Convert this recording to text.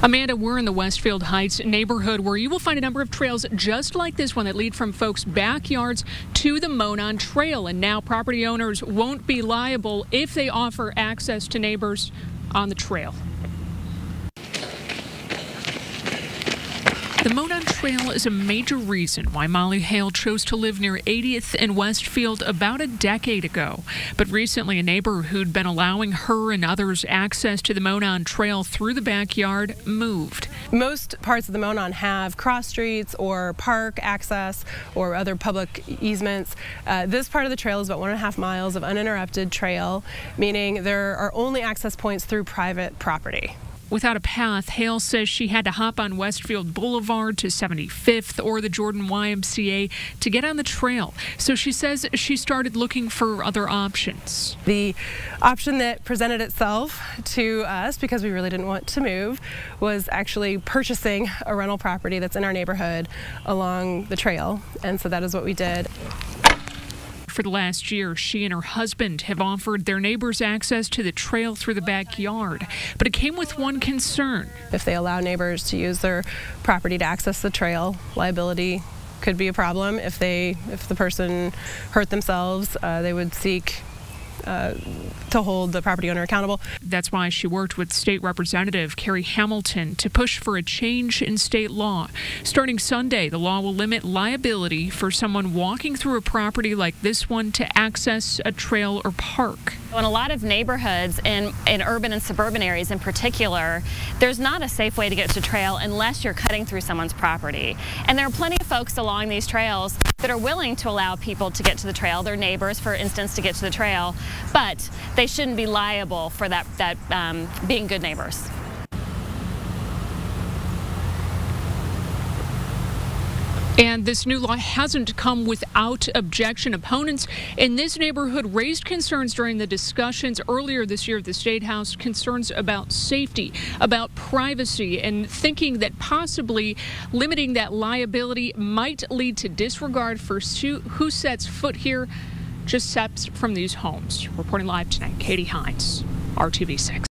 Amanda, we're in the Westfield Heights neighborhood where you will find a number of trails just like this one that lead from folks' backyards to the Monon Trail. And now property owners won't be liable if they offer access to neighbors on the trail. The Monon Trail is a major reason why Molly Hale chose to live near 80th and Westfield about a decade ago. But recently, a neighbor who'd been allowing her and others access to the Monon Trail through the backyard moved. Most parts of the Monon have cross streets or park access or other public easements. This part of the trail is about 1.5 miles of uninterrupted trail, meaning there are only access points through private property. Without a path, Hale says she had to hop on Westfield Boulevard to 75th or the Jordan YMCA to get on the trail. So she says she started looking for other options. The option that presented itself to us, because we really didn't want to move, was actually purchasing a rental property that's in our neighborhood along the trail. And so that is what we did. For the last year, she and her husband have offered their neighbors access to the trail through the backyard. But it came with one concern. If they allow neighbors to use their property to access the trail, liability could be a problem. If the person hurt themselves, they would seek to hold the property owner accountable. That's why she worked with State Representative Carrie Hamilton to push for a change in state law. Starting Sunday, the law will limit liability for someone walking through a property like this one to access a trail or park. In a lot of neighborhoods, in urban and suburban areas in particular, there's not a safe way to get to a trail unless you're cutting through someone's property. And there are plenty of folks along these trails that are willing to allow people to get to the trail, their neighbors, for instance, to get to the trail, but they shouldn't be liable for that being good neighbors. And this new law hasn't come without objection. Opponents in this neighborhood raised concerns during the discussions earlier this year at the State House, concerns about safety, about privacy, and thinking that possibly limiting that liability might lead to disregard for who sets foot here just steps from these homes. Reporting live tonight, Katie Hines, RTV6.